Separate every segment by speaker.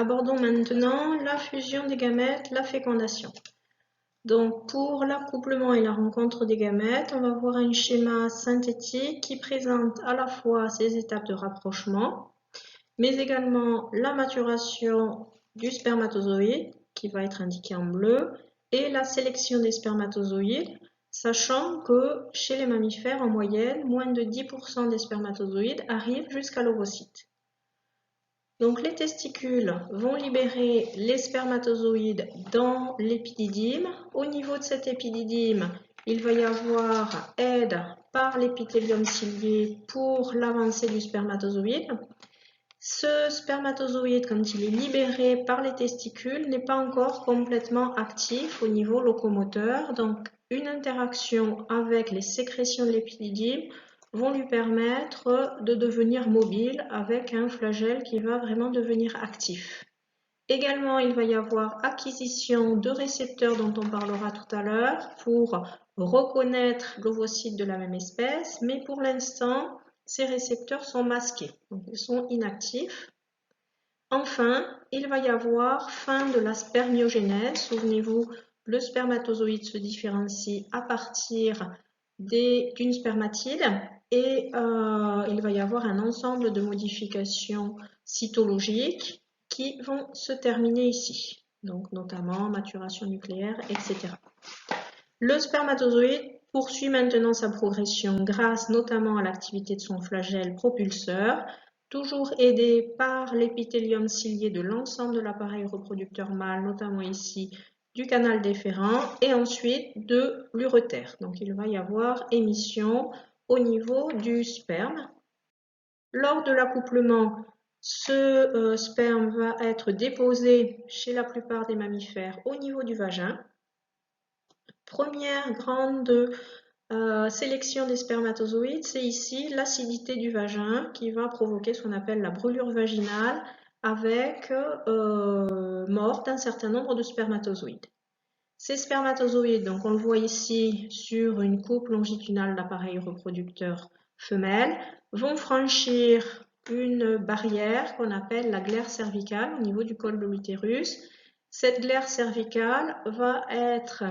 Speaker 1: Abordons maintenant la fusion des gamètes, la fécondation. Donc pour l'accouplement et la rencontre des gamètes, on va voir un schéma synthétique qui présente à la fois ces étapes de rapprochement, mais également la maturation du spermatozoïde, qui va être indiqué en bleu, et la sélection des spermatozoïdes, sachant que chez les mammifères, en moyenne, moins de 10% des spermatozoïdes arrivent jusqu'à l'ovocyte. Donc les testicules vont libérer les spermatozoïdes dans l'épididyme. Au niveau de cet épididyme, il va y avoir aide par l'épithélium cilié pour l'avancée du spermatozoïde. Ce spermatozoïde, quand il est libéré par les testicules, n'est pas encore complètement actif au niveau locomoteur. Donc, une interaction avec les sécrétions de l'épididyme vont lui permettre de devenir mobile avec un flagelle qui va vraiment devenir actif. Également, il va y avoir acquisition de récepteurs dont on parlera tout à l'heure pour reconnaître l'ovocyte de la même espèce, mais pour l'instant, ces récepteurs sont masqués, donc ils sont inactifs. Enfin, il va y avoir fin de la spermiogénèse. Souvenez-vous, le spermatozoïde se différencie à partir d'une spermatide et il va y avoir un ensemble de modifications cytologiques qui vont se terminer ici, donc notamment maturation nucléaire, etc. Le spermatozoïde poursuit maintenant sa progression grâce notamment à l'activité de son flagelle propulseur, toujours aidé par l'épithélium cilié de l'ensemble de l'appareil reproducteur mâle, notamment ici du canal déférent, et ensuite de l'urètère. Donc il va y avoir émission au niveau du sperme. Lors de l'accouplement, ce sperme va être déposé chez la plupart des mammifères au niveau du vagin. Première grande sélection des spermatozoïdes, c'est ici l'acidité du vagin qui va provoquer ce qu'on appelle la brûlure vaginale avec mort d'un certain nombre de spermatozoïdes. Ces spermatozoïdes, donc on le voit ici sur une coupe longitudinale d'appareil reproducteur femelle, vont franchir une barrière qu'on appelle la glaire cervicale au niveau du col de l'utérus. Cette glaire cervicale va être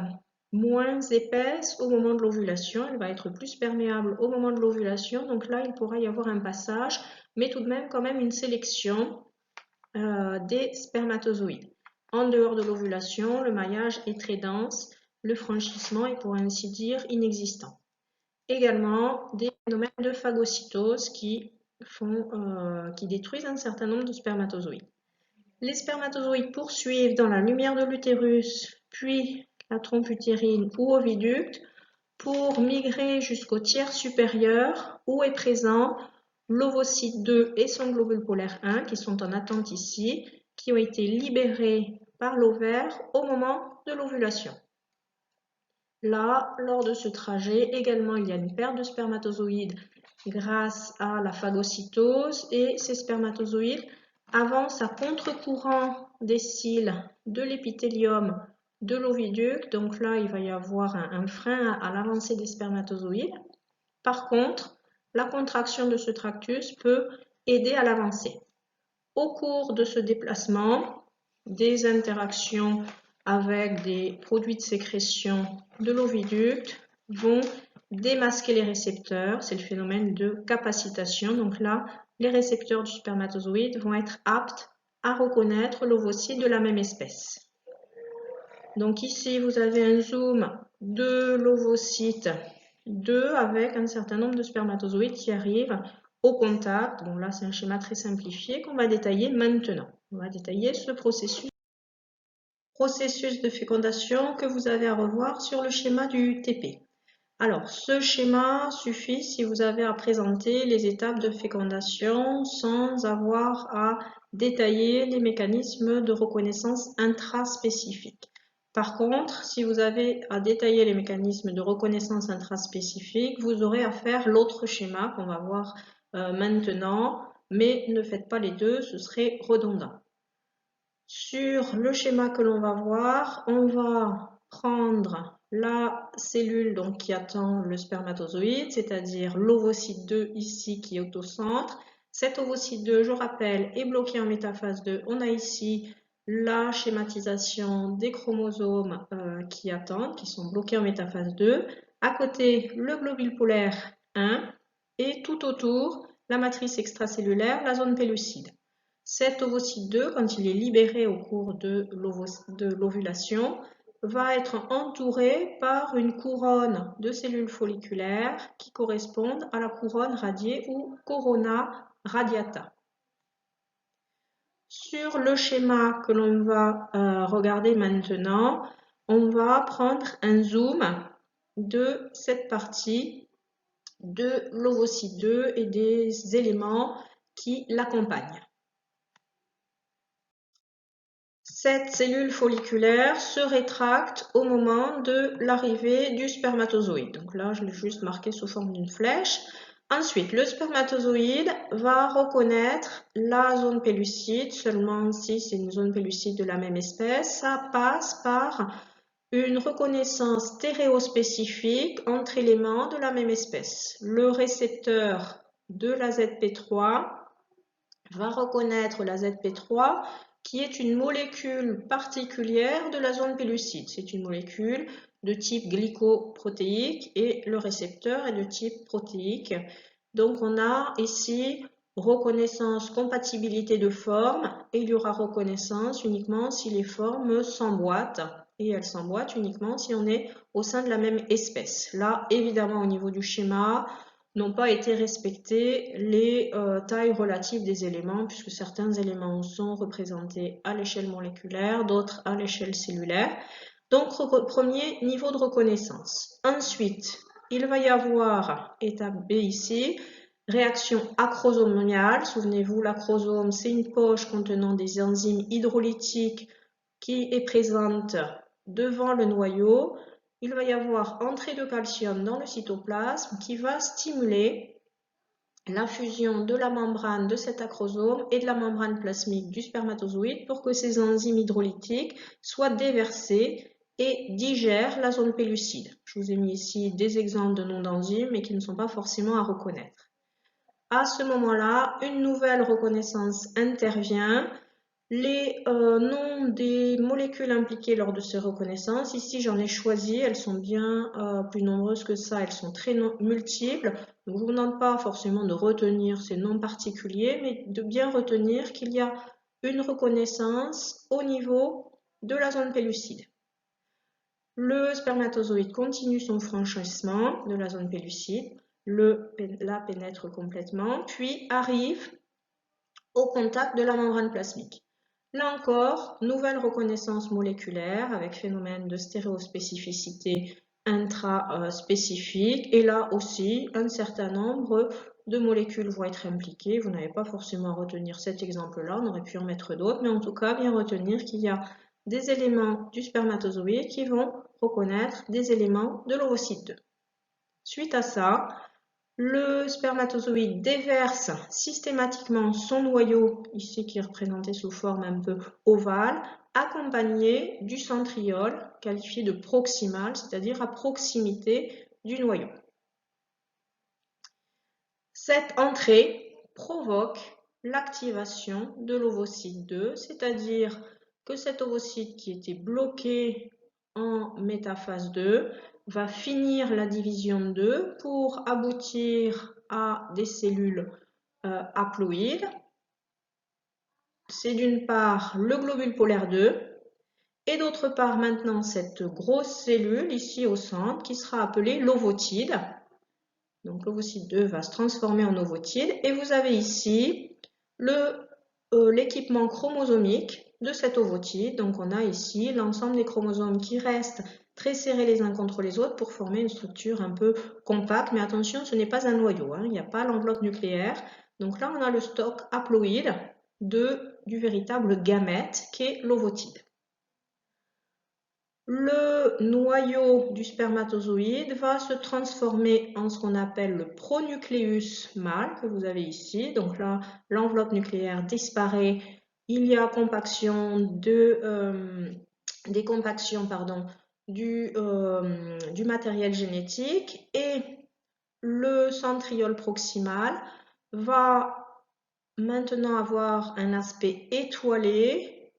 Speaker 1: moins épaisse au moment de l'ovulation, elle va être plus perméable au moment de l'ovulation, donc là il pourra y avoir un passage, mais tout de même quand même une sélection des spermatozoïdes. En dehors de l'ovulation, le maillage est très dense, le franchissement est pour ainsi dire inexistant. Également des phénomènes de phagocytose qui détruisent un certain nombre de spermatozoïdes. Les spermatozoïdes poursuivent dans la lumière de l'utérus, puis la trompe utérine ou oviducte pour migrer jusqu'au tiers supérieur où est présent l'ovocyte 2 et son globule polaire 1 qui sont en attente ici, qui ont été libérés par l'ovaire au moment de l'ovulation. Là, lors de ce trajet, également, il y a une perte de spermatozoïdes grâce à la phagocytose et ces spermatozoïdes avancent à contre-courant des cils de l'épithélium de l'oviduc. Donc là, il va y avoir un frein à l'avancée des spermatozoïdes. Par contre, la contraction de ce tractus peut aider à l'avancée. Au cours de ce déplacement, des interactions avec des produits de sécrétion de l'oviducte vont démasquer les récepteurs. C'est le phénomène de capacitation. Donc là, les récepteurs du spermatozoïde vont être aptes à reconnaître l'ovocyte de la même espèce. Donc ici, vous avez un zoom de l'ovocyte 2 avec un certain nombre de spermatozoïdes qui arrivent au contact. Bon, là, c'est un schéma très simplifié qu'on va détailler maintenant. On va détailler ce processus de fécondation que vous avez à revoir sur le schéma du TP. Alors, ce schéma suffit si vous avez à présenter les étapes de fécondation sans avoir à détailler les mécanismes de reconnaissance intraspécifiques. Par contre, si vous avez à détailler les mécanismes de reconnaissance intraspécifique, vous aurez à faire l'autre schéma qu'on va voir maintenant, mais ne faites pas les deux, ce serait redondant. Sur le schéma que l'on va voir, on va prendre la cellule donc, qui attend le spermatozoïde, c'est-à-dire l'ovocyte 2 ici qui est au centre. Cet ovocyte 2, je rappelle, est bloqué en métaphase 2. On a ici la schématisation des chromosomes qui attendent, qui sont bloqués en métaphase 2. À côté, le globule polaire 1 et tout autour, la matrice extracellulaire, la zone pellucide. Cet ovocyte 2, quand il est libéré au cours de l'ovulation, va être entouré par une couronne de cellules folliculaires qui correspondent à la couronne radiée ou corona radiata. Sur le schéma que l'on va regarder maintenant, on va prendre un zoom de cette partie de l'ovocyte 2 et des éléments qui l'accompagnent. Cette cellule folliculaire se rétracte au moment de l'arrivée du spermatozoïde. Donc là, je l'ai juste marqué sous forme d'une flèche. Ensuite, le spermatozoïde va reconnaître la zone pellucide, seulement si c'est une zone pellucide de la même espèce. Ça passe par une reconnaissance stéréospécifique entre éléments de la même espèce. Le récepteur de la ZP3 va reconnaître la ZP3 qui est une molécule particulière de la zone pellucide. C'est une molécule de type glycoprotéique et le récepteur est de type protéique. Donc on a ici reconnaissance, compatibilité de forme et il y aura reconnaissance uniquement si les formes s'emboîtent et elles s'emboîtent uniquement si on est au sein de la même espèce. Là, évidemment, au niveau du schéma, n'ont pas été respectées les tailles relatives des éléments, puisque certains éléments sont représentés à l'échelle moléculaire, d'autres à l'échelle cellulaire. Donc, premier niveau de reconnaissance. Ensuite, il va y avoir, étape B ici, réaction acrosomale. Souvenez-vous, l'acrosome, c'est une poche contenant des enzymes hydrolytiques qui est présente devant le noyau. Il va y avoir entrée de calcium dans le cytoplasme qui va stimuler la fusion de la membrane de cet acrosome et de la membrane plasmique du spermatozoïde pour que ces enzymes hydrolytiques soient déversées et digèrent la zone pellucide. Je vous ai mis ici des exemples de noms d'enzymes mais qui ne sont pas forcément à reconnaître. À ce moment-là, une nouvelle reconnaissance intervient. Les noms des molécules impliquées lors de ces reconnaissances, ici j'en ai choisi, elles sont bien plus nombreuses que ça, elles sont très multiples. Donc je ne vous demande pas forcément de retenir ces noms particuliers, mais de bien retenir qu'il y a une reconnaissance au niveau de la zone pellucide. Le spermatozoïde continue son franchissement de la zone pellucide, la pénètre complètement, puis arrive au contact de la membrane plasmique. Là encore, nouvelle reconnaissance moléculaire avec phénomène de stéréospécificité intraspécifique. Et là aussi, un certain nombre de molécules vont être impliquées. Vous n'avez pas forcément à retenir cet exemple-là, on aurait pu en mettre d'autres, mais en tout cas, bien retenir qu'il y a des éléments du spermatozoïde qui vont reconnaître des éléments de l'ovocyte 2. Suite à ça, le spermatozoïde déverse systématiquement son noyau, ici qui est représenté sous forme un peu ovale, accompagné du centriole, qualifié de proximal, c'est-à-dire à proximité du noyau. Cette entrée provoque l'activation de l'ovocyte 2, c'est-à-dire que cet ovocyte qui était bloqué en métaphase 2 va finir la division 2 pour aboutir à des cellules haploïdes. C'est d'une part le globule polaire 2 et d'autre part maintenant cette grosse cellule ici au centre qui sera appelée l'ovotide. Donc l'ovocyte 2 va se transformer en ovotide et vous avez ici l'équipement chromosomique de cet ovocyte. Donc on a ici l'ensemble des chromosomes qui restent très serrés les uns contre les autres pour former une structure un peu compacte. Mais attention, ce n'est pas un noyau, hein. Il n'y a pas l'enveloppe nucléaire. Donc là, on a le stock haploïde du véritable gamète qui est l'ovotide. Le noyau du spermatozoïde va se transformer en ce qu'on appelle le pronucléus mâle que vous avez ici. Donc là, l'enveloppe nucléaire disparaît. Il y a compaction décompaction du matériel génétique et le centriole proximal va maintenant avoir un aspect étoilé,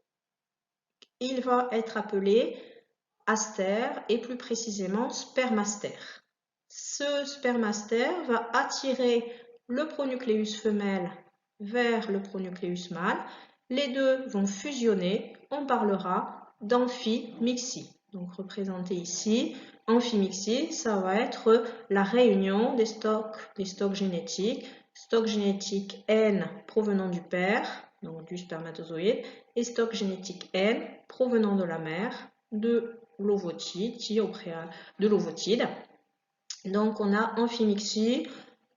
Speaker 1: il va être appelé astère et plus précisément spermastère. Ce spermastère va attirer le pronucléus femelle vers le pronucléus mâle. Les deux vont fusionner. On parlera d'amphimixie. Donc représenté ici, amphimixie, ça va être la réunion des stocks génétiques. Stock génétique N provenant du père, donc du spermatozoïde, et stock génétique N provenant de la mère, de l'ovotide, de l'ovotide. Donc on a amphimixie.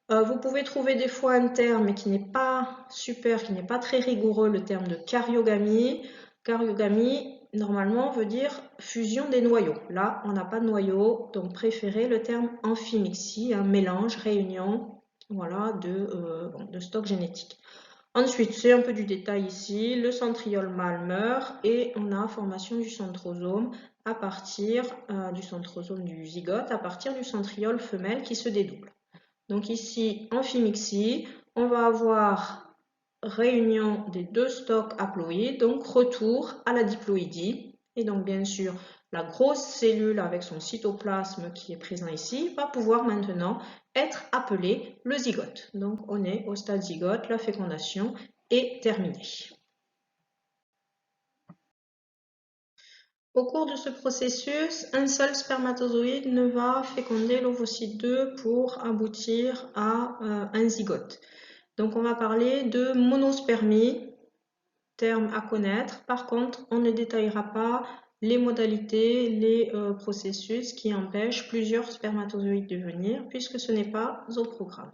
Speaker 1: Vous pouvez trouver des fois un terme qui n'est pas super, qui n'est pas très rigoureux, le terme de karyogamie. Karyogamie, normalement, veut dire fusion des noyaux. Là, on n'a pas de noyau, donc préférez le terme amphimixie, un mélange, réunion, voilà, de stock génétique. Ensuite, c'est un peu du détail ici, le centriole mâle meurt et on a formation du centrosome à partir du centrosome du zygote, à partir du centriole femelle qui se dédouble. Donc ici, amphimixie, on va avoir réunion des deux stocks haploïdes, donc retour à la diploïdie. Et donc bien sûr, la grosse cellule avec son cytoplasme qui est présent ici va pouvoir maintenant être appelée le zygote. Donc on est au stade zygote, la fécondation est terminée. Au cours de ce processus, un seul spermatozoïde ne va féconder l'ovocyte 2 pour aboutir à un zygote. Donc on va parler de monospermie, terme à connaître. Par contre, on ne détaillera pas les modalités, les processus qui empêchent plusieurs spermatozoïdes de venir, puisque ce n'est pas au programme.